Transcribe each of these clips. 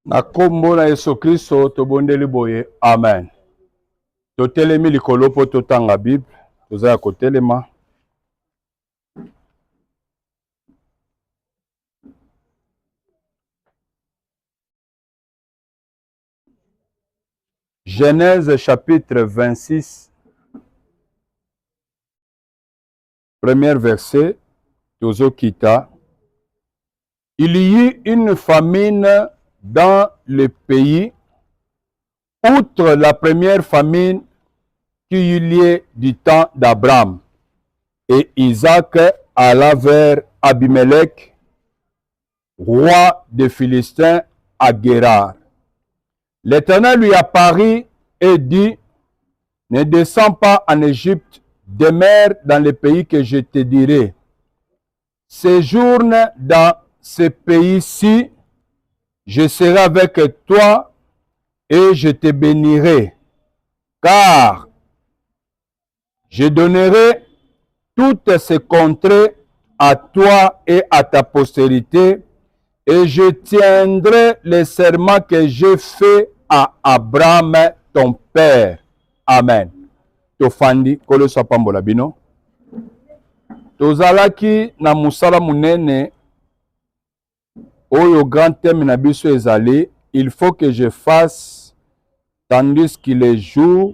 Na kombo na Yesu Kristo tobondeli boye. Amen. Totelemi likolo po totanga Bible. Toza ya kotelema. Genèse chapitre 26. Premier verset. Tozo kita. Il y eut une famine dans le pays, outre la première famine qui eut lieu du temps d'Abraham. Et Isaac alla vers Abimelech, roi des Philistins, à Guérar. L'Éternel lui apparut et dit, ne descends pas en Égypte, demeure dans le pays que je te dirai. Séjourne dans ce pays-ci, je serai avec toi et je te bénirai, car je donnerai toutes ces contrées à toi et à ta postérité, et je tiendrai les serments que j'ai faits à Abraham, ton père. Amen. Tofandi, kolo sapambola bino. Tozalaki na musala munene, oyo grand thème na biso ezali, il faut que je fasse tandis qu'il est jour,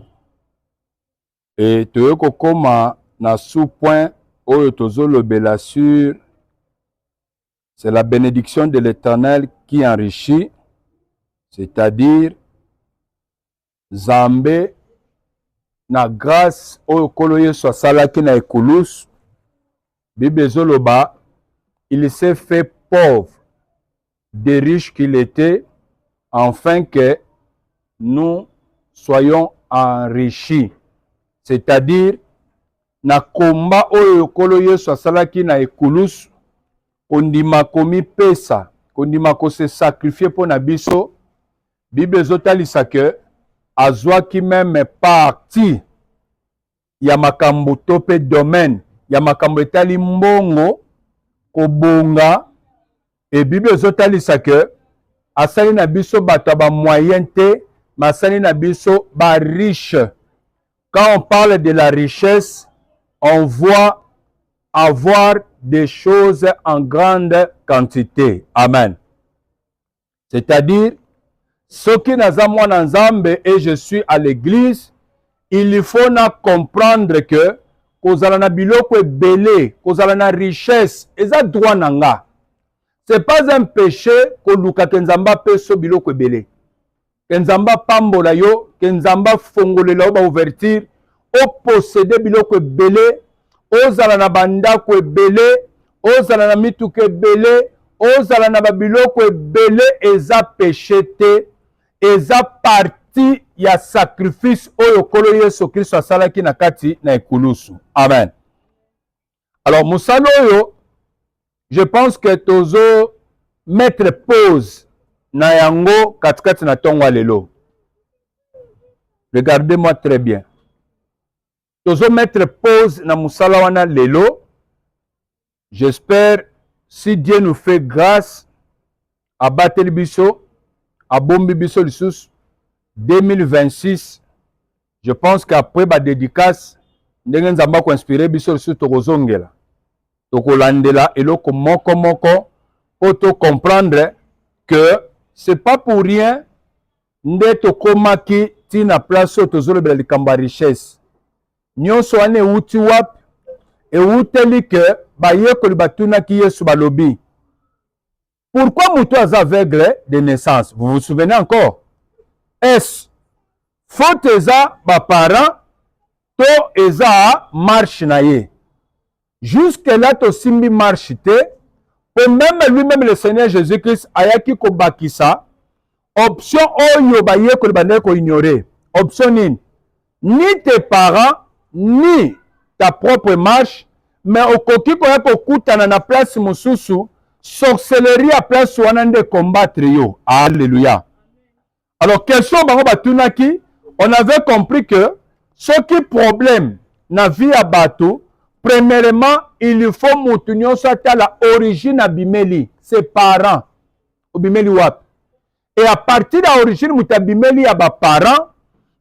et toyoko koma na sous-point oyo tozolobela sur c'est la bénédiction de l'Éternel qui enrichit, c'est-à-dire Zambé na grâce oyo kolo Yesu asalaki na ekulusu. Bible ezoloba, il s'est fait pauvre, des riches qu'il était, afin que nous soyons enrichis. C'est-à-dire, na komba oyo kolo Yesu asalaki na ekulusu, kondima komi pesa, kondima ko se sacrifier pour na biso. Bible ezotalisa que azwaki même parti ya makambo to pe domaine ya makambo etali mbongo kobonga. Et Bible ezotalisa que asali na biso bato ba moyen te, masali na biso ba riche. Quand on parle de la richesse, on voit avoir des choses en grande quantité. Amen. C'est-à-dire, ce qui naza mwana nzambe et je suis à l'église, il faut na comprendre que kozala na biloko ebele, kozala na richesse, eza droit nanga. C'est pas un péché koluka kenzamba peso biloko ebele. Kenzamba pambola yo, kenzamba fongolela yo ba ouverture, o posséder biloko ebele, ozala na bandako ebele, ozala na mituka ebele, ozala na biloko ebele, eza péché te, eza parti ya sacrifice oyo kolo Yesu Kristo asalaki na kati na ekulusu. Amen. Alors musalo oyo, je pense que tozo mettre pause na yango katikati na tongo lelo. Regardez-moi très bien. Tozo mettre pause na musala wana lelo. J'espère, si Dieu nous fait grâce, à battre biso, à bombi biso lisusu 2026, je pense qu'après ba dédicace, ndenge nzamba ko inspirer biso lisusu tokozongela. Tokolandela eloko moko moko pour comprendre que c'est pas pour rien nde tokomaki tina place oyo tozolobela likambo ya richesse. Nyonso wana euti wapi? Euteli ke bayekoli batunaki Yesu balobi, pourquoi mutu aza aveugle de naissance? Vous vous souvenez encore? Est-ce faute eza ba parents to eza marche na ye? Jusque là to simbi marche te, pour même lui-même le Seigneur Jésus-Christ ayaki ko bakisa option oyo bayekoli bandeko ko ignorer. Option nini? Ni tes parents ni ta propre marche, mais okoki koya kokutana na place mususu, sorcellerie à place wana nde combattre yo. Alléluia. Alors question bango batunaki, on avait compris que ce qui problème na vie à bateau, premièrement, il faut mutu nyonso ata la origine abimeli, ses parents. Obimeli wap. Et à partir d'origine mutabimeli ya ba parents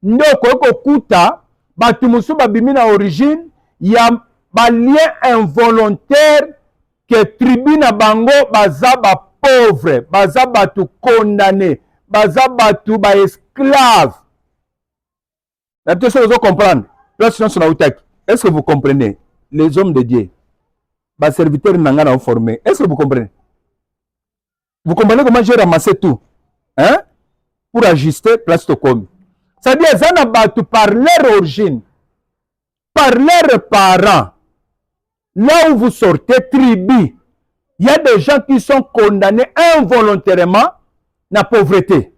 ndoko kokuta batu musu babimi na origine ya ba lien involontaire que tribu na bango baza ba pauvre, baza batu condamné, baza batu ba esclave. La question vous comprendre. Est-ce que vous comprenez les hommes de Dieu? Bas serviteurs n'angana formé. Est-ce que vous comprenez? Vous comprenez comment j'ai ramassé tout? Hein? Pour ajuster place de com. C'est-à-dire, ça battu par leur origine, par leurs parents. Là où vous sortez, tribu, il y a des gens qui sont condamnés involontairement à la pauvreté.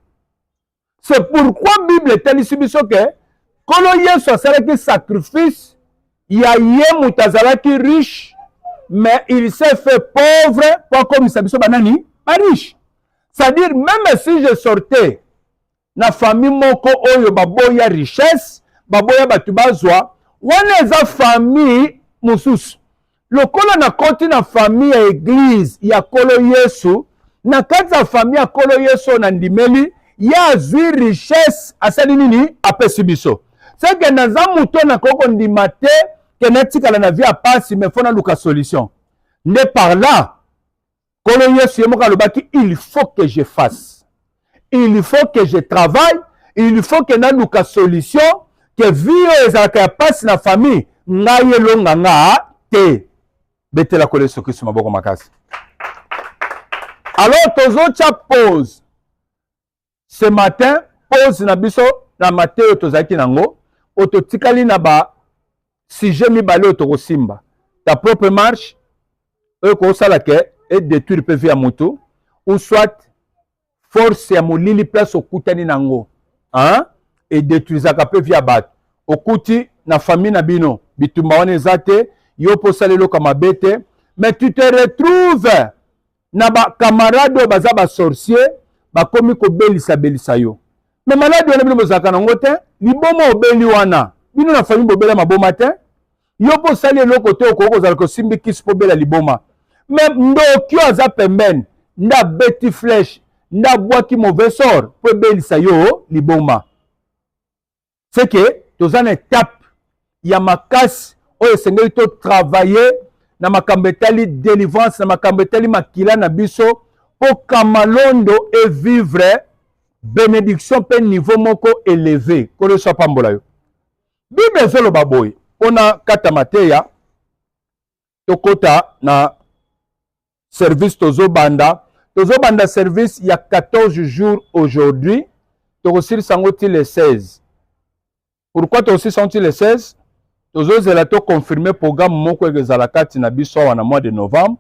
C'est pourquoi la Bible est telle ici que quand il y a un sacrifice, il y a un qui riche, mais il s'est fait pauvre, pas comme il s'est banani, pas riche. C'est-à-dire, même si je sortais, na famille moko oyo baboya richesse, baboya batu bazwa, wana eza famille mususu. Lokola na koti na famille ya église ya kolo Yesu, na kati ya famille ya kolo Yesu na ndimeli, ya zwi richesse asali nini apesi biso. C'est que naza muto na koko ndimate, ke netika na vie a pasi, me fona luka solution. Ne par là, kolo Yesu yemoka lobaki, il faut que je fasse. Il faut que je travaille, il faut que na luka solution, que vie ezalaka passe na famille, ngaye longa nga te. Bete la kole sokisu maboko makasi. Alors, tozo cha pause. Ce matin, pause na biso, na Matteo tozaki nango, ototikali na ba, sujet mibale otokosimba. Ta propre marche, ko salake, et détruire pe via moto, ou soit, force ya molili place okutani nango. Hein? Et détruire pe via bat. Okuti, na famille na bino, bitumba wane zate, yo posalelo kama bete, mais tu te retrouves na ba camarade baza ba sorcier, ba komi ko belisa yo. Mais malade wana bino bozaka nango te, liboma obeli wana. Bino na famille bobela maboma te. Yo posalelo kote okoko zalako simbi kisi po bela liboma. Mais ndokyo aza pembeni, nda beti flèche, nda bwaki mauvais sort po belisa yo liboma. C'est que tozana étape ya makasi oyo sengeli to travailler na makambo etali délivrance na makambo etali makila na biso po kamalondo et vivre bénédiction pe niveau moko élevé kolo so pambola yo. Bible ezoloba boye pona kata mateya tokota na service tozobanda service il y a 14 jours aujourd'hui tokosili sango ti le 16. Pourquoi tokosili sango ti le 16? Tozozela to confirmer programme moko ezala kati na biso wana mois de novembre.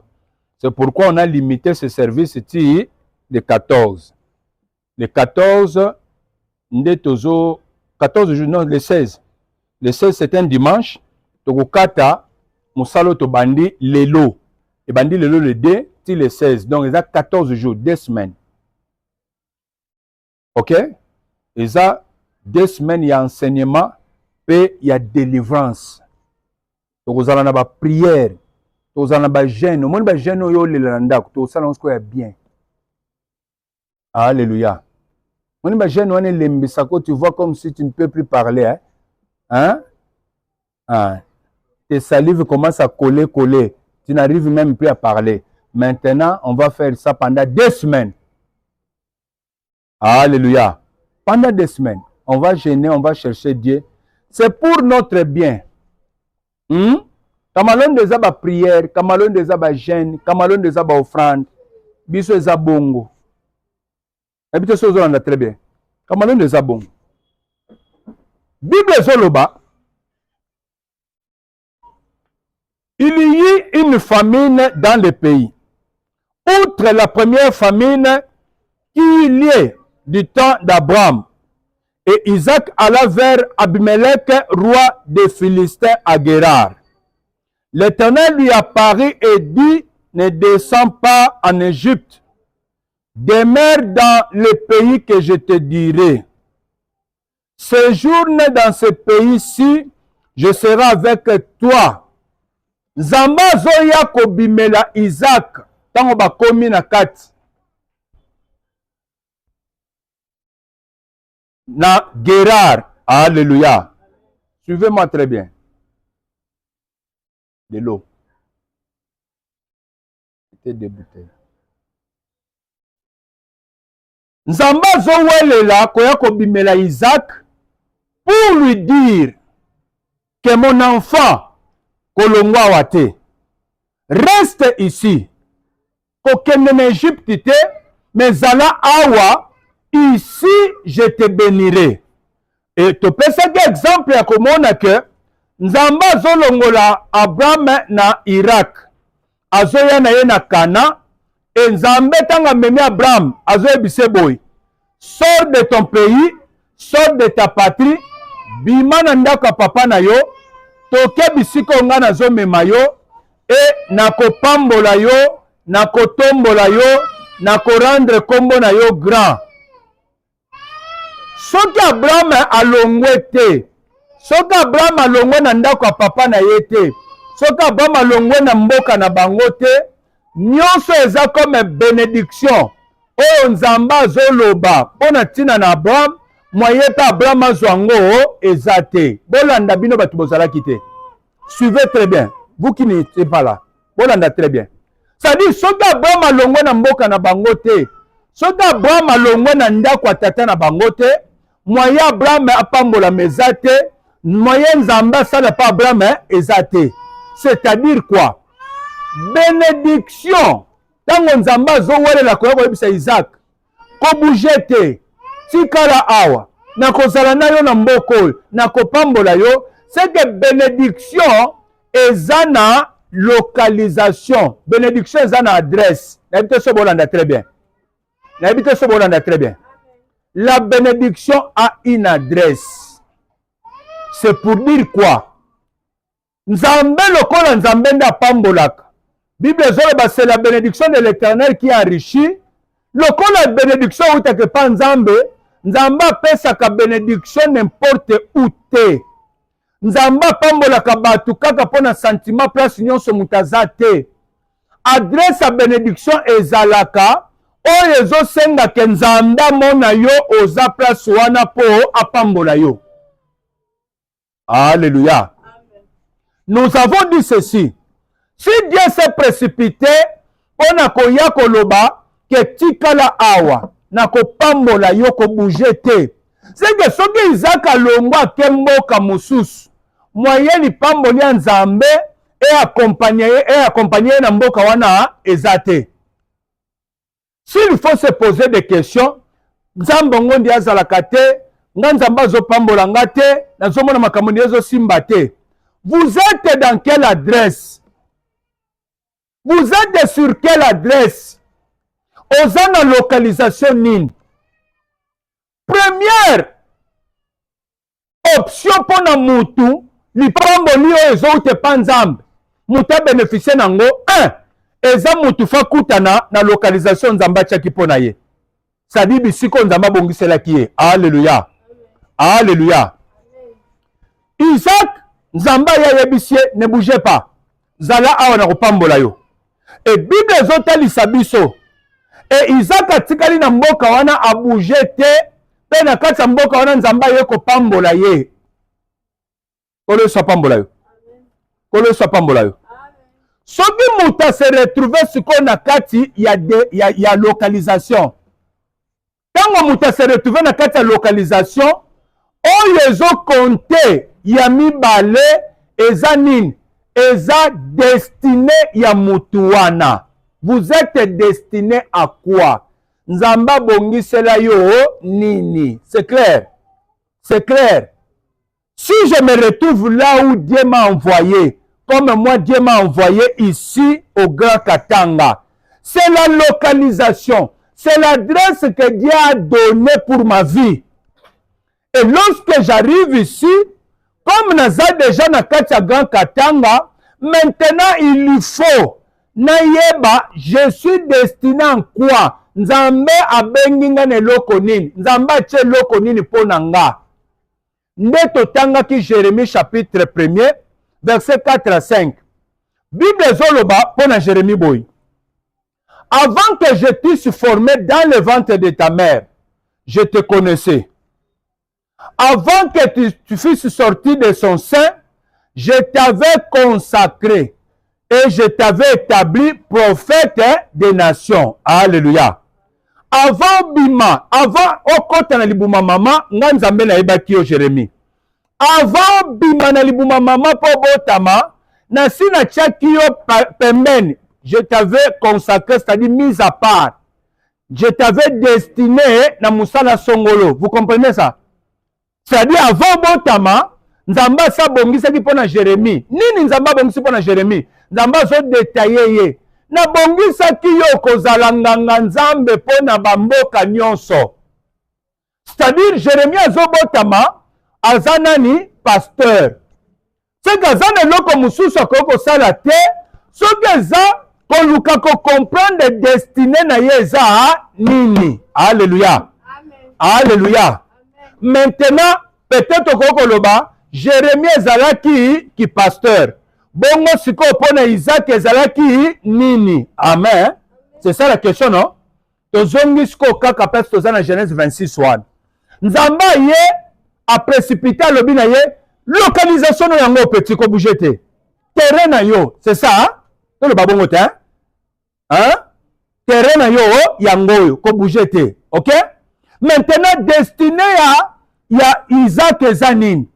C'est pourquoi on a limité ce service ici le 14. Le 14 14 jours non le 16. Le 16 c'est un dimanche. Tokokata musalo to bandi lelo. Et bandi lelo le 2 ti le 16. Donc il y a 14 jours, 2 semaines. OK? Il y a 2 semaines il y a enseignement. Et il y a délivrance. Donc, vous allez avoir prière. Vous allez avoir jeûne. Vous allez avoir jeûne. Vous allez avoir bien. Alléluia. Vous allez avoir jeûne. Tu vois comme si tu ne peux plus parler. Hein? Tes salives commencent à coller. Tu n'arrives même plus à parler. Maintenant, on va faire ça pendant 2 semaines. Alléluia. Pendant 2 semaines. On va jeûner, on va chercher Dieu. C'est pour notre bien. Kamalon de zaba prière, kamalon de zaba jeûne, kamalon de zaba offrande. Biso eza bongo. Habite so zo très bien. Kamalon de zaba bongo. Bible zoloba. Il y a une famine dans le pays. Outre la première famine qui est liée du temps d'Abraham. Et Isaac alla vers Abimelech, roi des Philistins à Guérar. L'Éternel lui apparut et dit, ne descends pas en Égypte, demeure dans le pays que je te dirai. Séjourne dans ce pays-ci, je serai avec toi. Zamba zoya kobimela Isaac, tango bakomi na kati. na Guérard. Alléluia. Suivez-moi très bien. De l'eau. C'était des bouteilles. Nzamba zowelela koya kobimela Isaac pour lui dire que mon enfant kolongwa wate reste ici. Kokende en Égypte te, mais zala awa ici je te bénirai. Et tu peux faire exemple ya komona que Nzamba zolongola Abraham na Irak. Azoya na ye na Kana. Et Nzambe tanga memi Abraham. Azoya biseboy. Sors de ton pays. Sors de ta patrie. Bimana ndaka papa na yo. Toke bisiko nga na zo mema yo. Et nako pambola yo. Nako tombola yo. Nako rendre kombo na yo grand. Soki Abraham alongwe te. Soki Abraham alongwe na ndako ya papa na ye te. Soki Abraham alongwe na mboka na bango te. Nyonso eza comme bénédiction. Oyo Nzamba azoloba pona tina na Abraham. Moye ta Abraham azwango eza te. Bolanda bino batu bozalaki te. Suivez très bien. Vous qui n'êtes pas là. Bolanda très bien. Ça dit soki Abraham alongwe na mboka na bango te. Soki Abraham alongwe na ndako ya tata na bango te. Moyen Abraham apambola meza te. Moyen Nzamba sala pa Abraham ezate. C'est-à-dire quoi? Bénédiction. Tango Nzamba zo wele la koyoko yebisa Isaac. Ko bouger te. Tikala awa. Na kozala na yo na mboko. Na kopambola yo. C'est que bénédiction ezana localisation. Bénédiction ezana adresse. N'habite so bolanda très bien. N'habite so bolanda très bien. La bénédiction a une adresse. C'est pour dire quoi? Nzambe lokola Nzambe nda pambolaka. Bible zoloba c'est la bénédiction de l'Éternel qui enrichit. Lokola bénédiction utake pa Nzambe, Nzambe apesaka bénédiction n'importe où te. Nzambe pambolaka batu kaka pona sentiment place nyonso mutaza te. Adresse à bénédiction ezalaka. Oyo ezosenga ke Nzambe mona yo oza place wana po apambola yo. Alléluia. Nous avons dit ceci. Si Dieu s'est précipité, on a koya koloba ke tikala awa na kopambola yo ko bouger te. C'est que soki Isaac alongwa ke mboka mususu, moyen li pamboli ya Nzambe et accompagner na mboka wana ezate. S'il faut se poser des questions, Nzambe ngondi azalaka te, nga Nzambe azopambola nga te, nazomona makambo ezo simba te. Vous êtes dans quelle adresse? Vous êtes sur quelle adresse? Osana localisation nini? Première option pour na mutu, li pamboli oyo ezoute pa Nzambe. Mutu bénéficier nango 1. Eza mutu fa kutana na localisation Nzamba tchaki pona ye. Sadi bisiko Nzamba bongiselaki ye. Alléluia. Alléluia. Isaac, Nzamba ya yebisie, ne bougez pas. Zala awa na kopambola yo. Et Bible ezotalisa biso. Et Isaac atikali na mboka wana a bouger te. Pe na kati ya mboka wana Nzamba ye kopambola ye. Kolo so pambola yo. Kolo so pambola yo. Soki muta se retrouver siko na kati ya localisation. Tango muta se retrouver na kati ya localisation, oyo ezo compte ya mibale eza nini? Eza destiné ya mutu wana. Vous êtes destiné à quoi? Nzamba bongisela yo nini? C'est clair? C'est clair? Si je me retrouve là où Dieu m'a envoyé, comme moi Dieu m'a envoyé ici au Grand Katanga, c'est la localisation, c'est l'adresse que Dieu a donnée pour ma vie. Et lorsque j'arrive ici, comme naza déjà na kati Grand Katanga, maintenant il lui faut nayeba, je suis destiné en quoi? Nzambe abenginga ne loko nini? Nzambe atie loko nini pona nga? Nde tanga ki Jérémie chapitre 1er, verset 4 à 5. Bible zoloba pona Jérémie boy. Avant que je t'eusse formé dans le ventre de ta mère, je te connaissais. Avant que tu fusses sorti de son sein, je t'avais consacré et je t'avais établi prophète des nations. Alléluia. Avant bima, avant okota na libuma mama, nga nzambe na yebaki yo Jérémie. Avant bima na libuma mama po botama, na sina tchaki yo pembeni, je t'avais consacré, c'est-à-dire mis à part. Je t'avais destiné na musala songolo. Vous comprenez ça? C'est-à-dire avant botama, nzamba sa bongisa ki pona Jérémie. Nini nzamba bongisa pona Jérémie? Nzamba so détaillé ye. Na bongisa ki yo kozala nganga nzambe pona bamboka nyonso. C'est-à-dire Jérémie azobotama azanani pasteur. C'est que azana loko mususu akoko sala te, soki eza koluka ko comprendre destinée na ye eza nini. Alléluia. Amen. Alléluia. Amen. Maintenant, peut-être koko loba, Jérémie ezalaki ki pasteur. Bongo siko pona Isaac ezalaki nini. Amen. C'est ça la question, non? Tozongi siko kaka pes tozana Genèse 26:1. Nzamba ye a précipité à lobi na ye localisation no yango petit ko bouger te. Terrain na yo, c'est ça? Hein? Le babongo te, hein? Hein? Terrain na yo yango yo ko bouger te. OK? Maintenant destiné ya Isaac ezanine.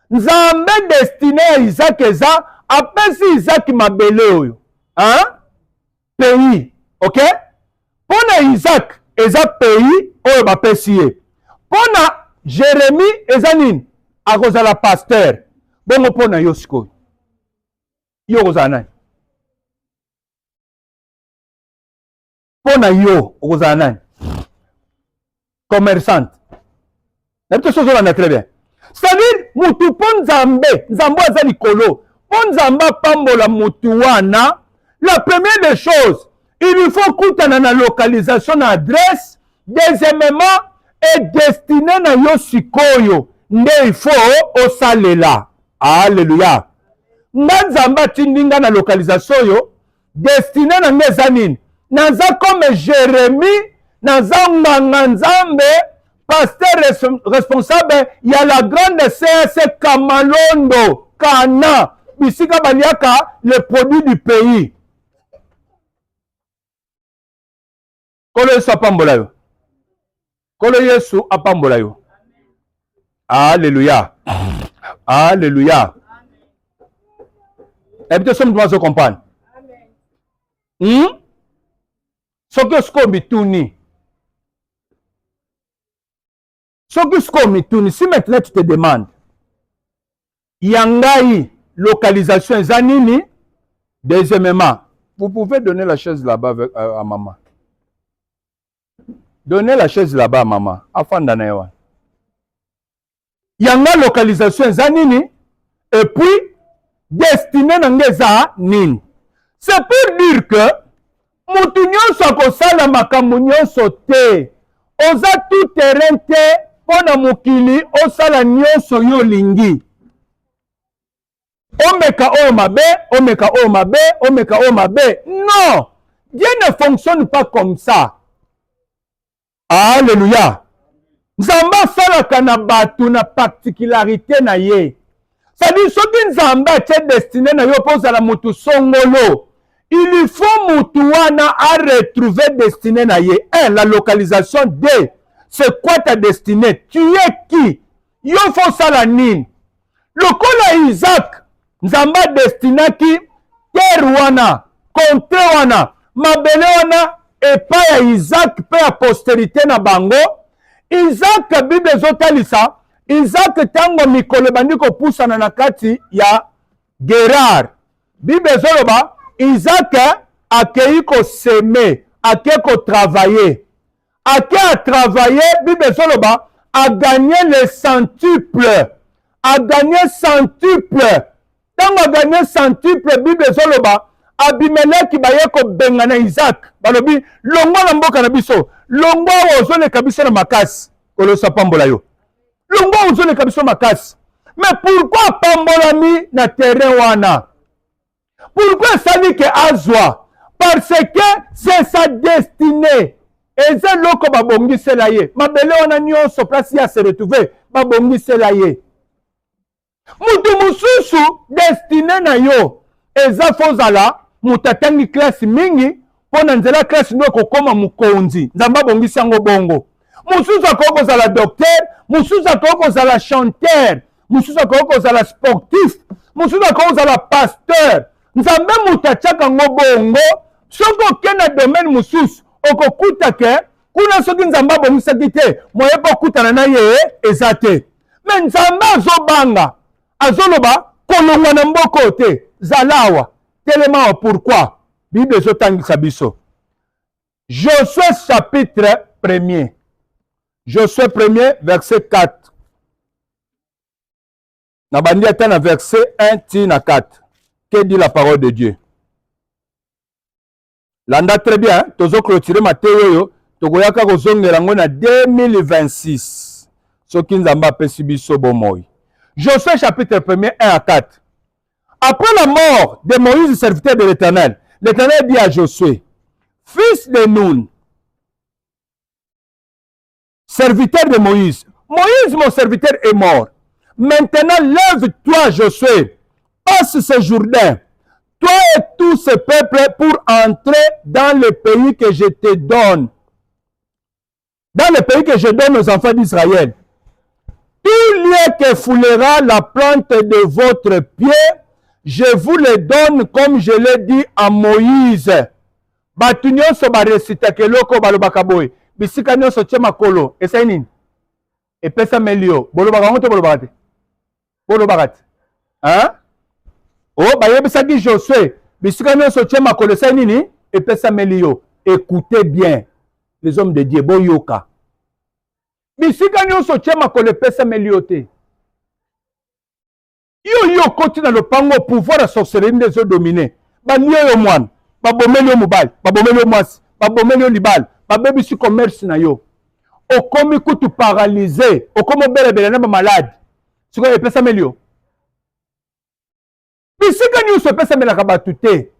Nzambe destiné ya Isaac eza apesi Isaac mabele oyo. Hein? Pays. OK? Pona Isaac eza pays oyo bapesi ye. Pona Jérémie ezanine akozala pasteur. Bongo pona yo sikoyo. Yo kozala nani? Pona yo kozala nani? Commerçante. N'habite chose on a très bien. C'est-à-dire mutu pon nzambe, nzambe aza likolo. Pon nzamba pambola mutu wana, la première des choses, il lui faut kutana na localisation na adresse, deuxièmement, et destiné na yo sikoyo, nde il faut osalela. Alléluia. Nga nzamba tindinga na localisation yo, destiné na ngeza nini? Naza comme Jérémie, naza nganga nzambe, pasteur responsable, il y a la grande CS Kamalondo, Kana, bisika baliaka, le produit du pays. Kolo Yesu apambola yo. Kolo Yesu apambola yo. Alléluia. Alléluia. Habite somme doit se comprendre. Soki sko mituni. Soki sko mituni. Si maintenant tu te demandes, yangai localisation zanini, deuxièmement, vous pouvez donner la chaise là-bas à maman. Donnez la chaise là-bas à maman. Afin d'anaïwa. Yanga localisation zanini, et puis destiné nangeza nini. C'est pour dire que mutu nyonso akosala makambo nyonso te. Oza tout terrain te pona mokili osala nyonso yo lingi. Omeka o mabe, omeka o mabe, omeka o mabe. Non! Dieu ne fonctionne pas comme ça. Alléluia. Nzamba salaka na batu na particularité na ye. C'est-à-dire, soki nzamba tche destiné na yo pozala mutu songolo. Il lui faut mutuana à retrouver destinée na ye. 1. La localisation. 2. C'est quoi ta destinée? Tu es qui? Yo faut salanine. Lokola Isaac, nzamba destinaki terre wana, comté wana, mabele wana, et pas ya Isaac, pe ya postérité na bango. Isaac, Bible zotalisa, Isaac tango mikolo bandi ko pusana na kati ya Gerar. Bible zoloba, Isaac akei ko semer, akei ko travailler. Akei a travailler, Bible zoloba, a gagné le centuple. A gagné centuple. Tango a gagné centuple, Bible zoloba, Abimeleki baye ko benga na Isaac. Balobi, longwa na mboka na biso. Longwa ozole kabisa na makasi. Kolosa pambola yo. Longwa ozole kabisa makasi. Mais pourquoi pambolami na terrain wana? Pourquoi ça dit que Azwa? Parce que c'est sa destinée. eza loko babongisela ye mabele wana nyonso place ya se retrouver babongisela ye mutu mususu destine na yo eza fozala mutu atangi classe mingi mpona nzela classe ndo ekokoma mokonzi nzambe abongisi yango bongo mususu akoki kozala docteur mususu akoki kozala chanteur mususu akoki kozala sportif mususu akoki kozala pasteur nzambe mutu atiaka yango bongo soki okende na domaine mususu okokuta ke kuna soki nzambe abongisaki te moye mpo okutana na ye eza te me nzambe azobanga azoloba kolongwa na mboko te zala awa telema awa pourquoi bible ezotangisa biso Josué chapitre 1er Josué 1er verset 4 na bandi ata na verset 1 ti na 4 que dit la parole de Dieu landa très bien tozo clôturer Matthieu oyo tokoyaka kozongela ngo na 2026 soki nzambe apesi biso bomoi Josué chapitre 1er 1 à 4 après la mort de Moïse serviteur de l'Éternel l'Éternel dit à Josué fils de Nun serviteur de Moïse Moïse mon serviteur est mort maintenant lève-toi Josué passe ce Jourdain toi et tout ce peuple pour entrer dans le pays que je te donne. Dans le pays que je donne aux enfants d'Israël. Tout lieu que foulera la plante de votre pied, je vous le donne comme je l'ai dit à Moïse. Batu nyonso baresita keloko balobaka boye. Bisika nyonso tie makolo. Esa nini? Epesa melio. Bolobaka ngo te bolobaka te. Bolobaka te. Hein? Oh, bayebisaki Josué, bisika nyonso tie makolo esa nini? Epesa melio. Écoutez bien, les hommes de Dieu, boyoka. Bisika nyonso tie makolo epesa melio te. Yo koti na lopango pouvoir à sorcellerie ndezo dominer. Ba niyo yo mwana, ba bomeli yo mobali, ba bomeli yo mwasi, ba bomeli yo libali, ba bebisi commerce na yo. Okomi kutu paralysé, okomo bele na ba malade. Siko epesa melio. Bisika nyonso epesa melaka batu te.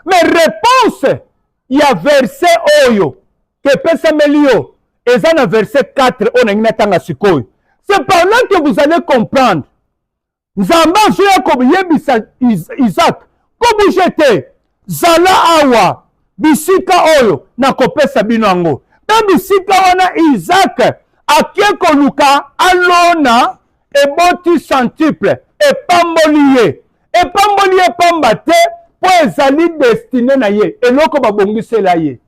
Mais réponse, il y a verset oyo que epesa melio. Eza na verset 4 on a ngina tanga sikoyo. C'est par là que vous allez comprendre. Nzamba zoya ko yebisa Isaac ko bujete zala awa bisika oyo na kopesa bino yango. Na bisika wana Isaac akie koluka alona eboti centuple epamboliye pamba te po ezali destiné na ye eloko babongisela ye.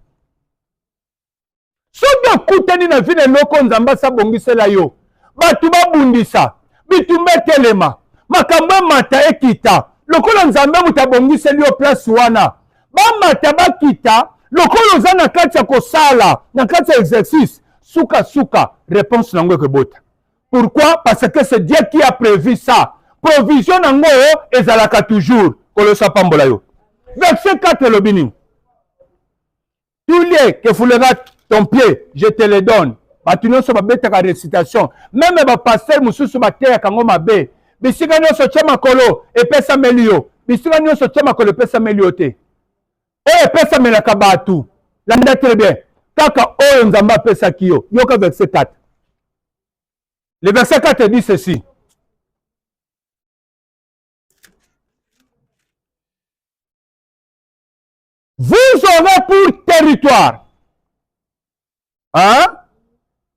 Soki okutani na vile eloko nzamba sa bongisela yo batu babundisa bitumba telema makambo mata ekita lokola nzambe mutabongiseli yo place wana bamata bakita lokola oza na kati ya kosala na kati ya exercice suka réponse nango ekebota. Pourquoi? Parce que c'est Dieu qui a prévu ça. Provision nango ezalaka toujours kolosa pambola yo. Verset 4 lobini. Tous les que foulera ton pied, je te le donne. Batuno so babetaka récitation. Même ba pasteur mususu bateya kango mabe. Bisika nyonso tia makolo epesa melio. Bisika nyonso tia makolo epesa melio te. O epesa melaka batu. Landa très bien. Kaka oyo nzamba pesa kiyo. Yoka verset 4. Le verset 4 dit ceci. Vous aurez pour territoire. Hein?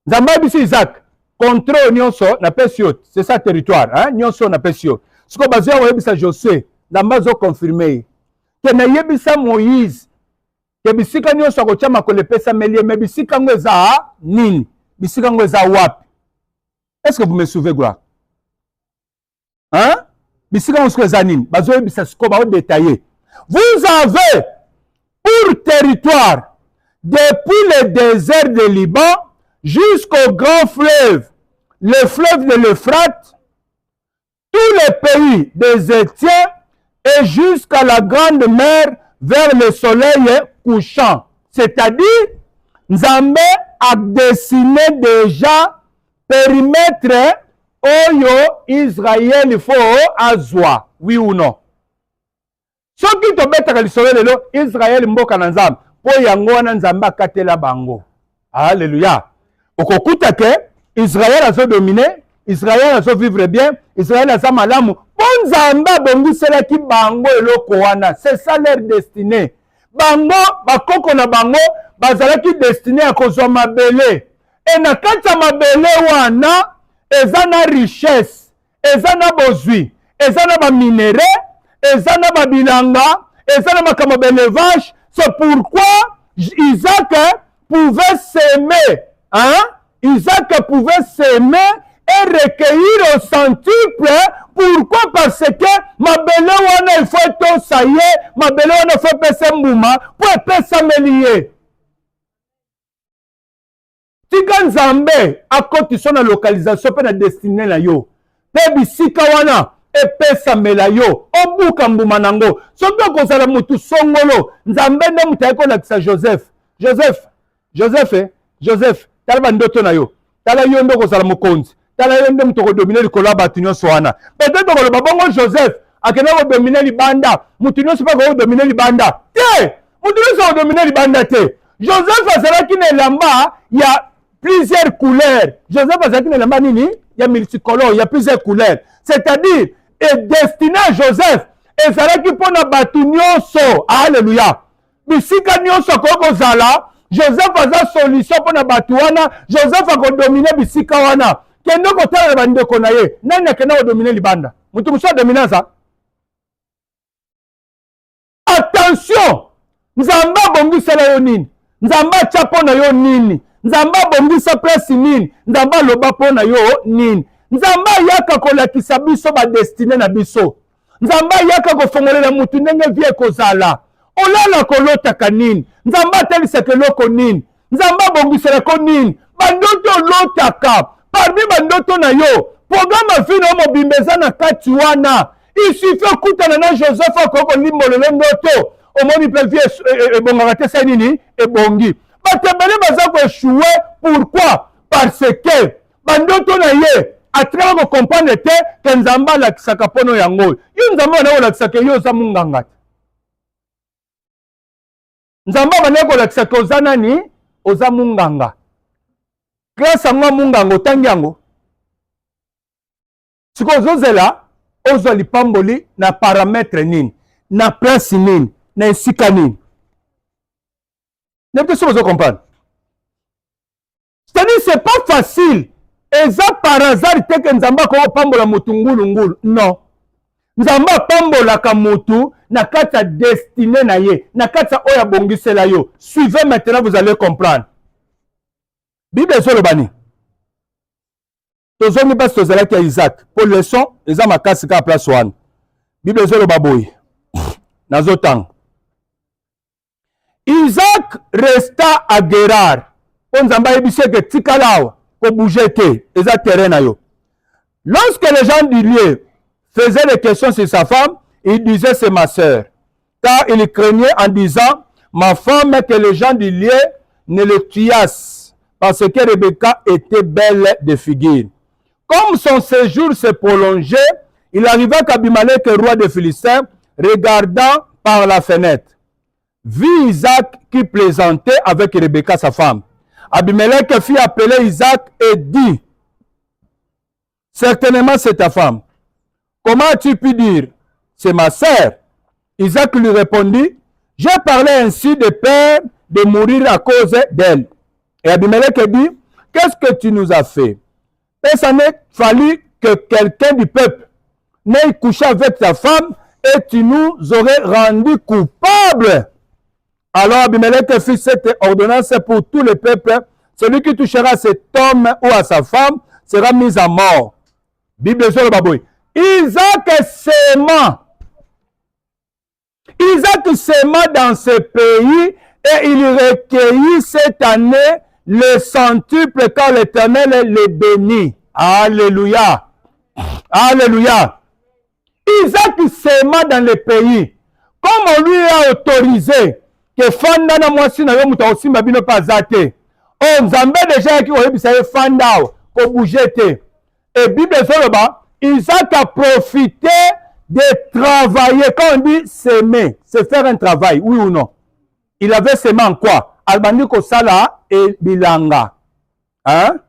Nzamba bisi Isaac. Contrôle nyonso na pesio. C'est ça territoire. Hein? Nyonso na pesio. Ce que bazia webisa Josué. Nzamba zo confirmé. Que na yebisa Moïse. Que bisika nyonso akotia makolo pesa melie. Mais bisika ngo eza nini? Bisika ngo eza wapi? Est-ce que vous me suivez, gloire? Hein? Bisika ngo eza nini? Bazo yebisa siko ba détaillé. Vous avez pour territoire depuis le désert de Liban jusqu'au grand fleuve, le fleuve de l'Euphrate, tous les pays des Étiens et jusqu'à la grande mer vers le soleil couchant. C'est-à-dire, Nzambe a dessiné déjà périmètre oyo Israël il faut azwa. Oui ou non? Soki to betaka lisolo lelo Israël mboka na Nzambe po yango wana Nzambe akatela bango. Alléluia. Okokuta ke Israël a dominé, Israël a vivre bien, Israël a malamu. Bon Nzambe bongiselaki bango eloko wana. C'est ça leur destinée. Bango, bakoko na bango, bazalaki destiné à kozwa mabele. Et na kati ya mabele wana, eza na richesse, eza na bozwi, eza na ba minéraux, eza na ba bilanga, eza na makambo d'élevage. C'est pourquoi Isaac pouvait s'aimer, hein? Isaac pouvait s'aimer et recueillir au centuple. Pourquoi? Parce que mabele wana il faut être saillé, mabele wana il faut pesa mbuma pour pesa melier. Tika Nzambe akoti sona localisation pe na destinée na yo. Pe bisika wana epesa mela yo, obuka mbuma nango. Soki okozala mutu songolo, Nzambe nde mutu akolakisa Joseph. Joseph, tala bandoto na yo. Tala yo nde okozala mokonzi. Tala yo nde mutu okodomine likolo ya bato nyonso wana. Peut-être okoloba bongo Joseph akende kodomine libanda, mutu nyonso mpe akodomine libanda. Te! Mutu nyonso akodomine libanda te. Joseph azalaki na elamba ya plusieurs couleurs. Joseph azalaki na elamba nini? Ya multicolore, il y a plusieurs couleurs. C'est-à-dire, est destiné à Joseph. Et ça qui pona batu nyonso. Alléluia. Bisika nyonso koko zala. Joseph a sa solution pona batu wana. Joseph a dominer bisika wana. Kendo kotala na bande konaye. Nani akena dominer libanda? Mutu muso dominer ça. Attention. Nzamba bongisa la yo nini? Nzamba chapo na yo nini? Nzamba bongisa place nini? Nzamba loba pona yo nini? Nzamba yaka kolakisa biso ba destiné na biso. Nzamba yaka kofongolela mutu ndenge vie kozala. Olala kolotaka nini? Nzamba atelisaka eloko nini? Nzamba bongiselako nini? Bandoto olotaka. Parmi bandoto na yo, programme vino mobimbeza na kati wana. Il suffit kutana na Joseph akoko limbolelo ndoto. Omoni pe vie ebongaka te sa nini? Ebongi. Batebele baza ko échouer. Pourquoi? Parce que bandoto na ye atrava ko comprendre te que Nzamba lakisaka pono yango. Yo Nzamba na lakisaka yo za munganga. Nzamba bana ko lakisaka oza nani? Oza munganga. Grâce à moi munganga otangi yango. Siko zozela ozo lipamboli na paramètre nini? Na place nini? Na esika nini? N'est-ce pas vous comprendre? C'est-à-dire c'est pas facile. Et ça par hasard te que Nzamba ko pambola mutu ngulu. Non. Nzamba pambola ka mutu na kata destiné na ye, na kata oya bongisela yo. Suivez maintenant, vous allez comprendre. Bible zolobani. Tozoni bas tozala ki Isaac. Pour leçon, eza makasi ka place wana. Bible zolobaboy. Nazotang. Isaac resta à Guérar. On Nzamba yebise ke tikalawa. Lorsque les gens du lieu faisaient des questions sur sa femme, il disait c'est ma sœur. Car il craignait en disant ma femme que les gens du lieu ne le tuassent parce que Rebecca était belle de figure. Comme son séjour se prolongeait, il arriva qu'Abimelech, roi des Philistins, regardant par la fenêtre, vit Isaac qui plaisantait avec Rebecca sa femme. Abimelech fit appeler Isaac et dit, certainement c'est ta femme. Comment as-tu pu dire, c'est ma sœur? Isaac lui répondit, j'ai parlé ainsi de peur de mourir à cause d'elle. Et Abimelech dit, qu'est-ce que tu nous as fait? Et ça n'est fallu que quelqu'un du peuple n'ait couché avec ta femme et tu nous aurais rendu coupables. Alors Abimelech fit cette ordonnance pour tout le peuple. Celui qui touchera à cet homme ou à sa femme sera mis à mort. Bible sur le babouille. Isaac s'aima. Isaac s'aima dans ce pays et il recueillit cette année le centuple quand l'Éternel le bénit. Alléluia. Alléluia. Isaac s'aima dans le pays. Comme on lui a autorisé que fanda na mwasi na yo muta osimba bino pa zate. Oh Nzambe déjà qui oyebisa ye fanda ko bouger te. Et Bible soloba, Isaac a profité de travailler. Quand on dit s'aimer, c'est faire un travail, oui ou non? Il avait semé en quoi? Albandi ko sala et bilanga. Hein?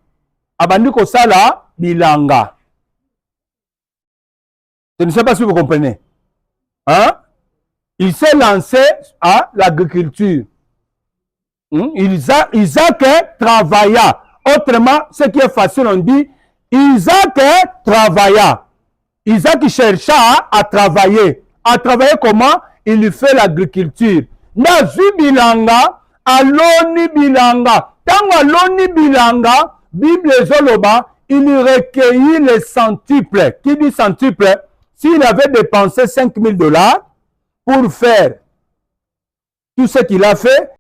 Abandi kosala bilanga. Je ne sais pas si vous comprenez. Hein? Il s'est lancé à l'agriculture. Isaac travailla. Autrement, ce qui est facile, on dit Isaac travailla. Isaac chercha à travailler. À travailler comment? Il fait l'agriculture. Nazu bilanga, aloni bilanga. Tant aloni bilanga, Bible Zoloba, il recueillit les centuples. Qui dit centuple? S'il avait dépensé $5 000 pour faire tout ce qu'il a fait,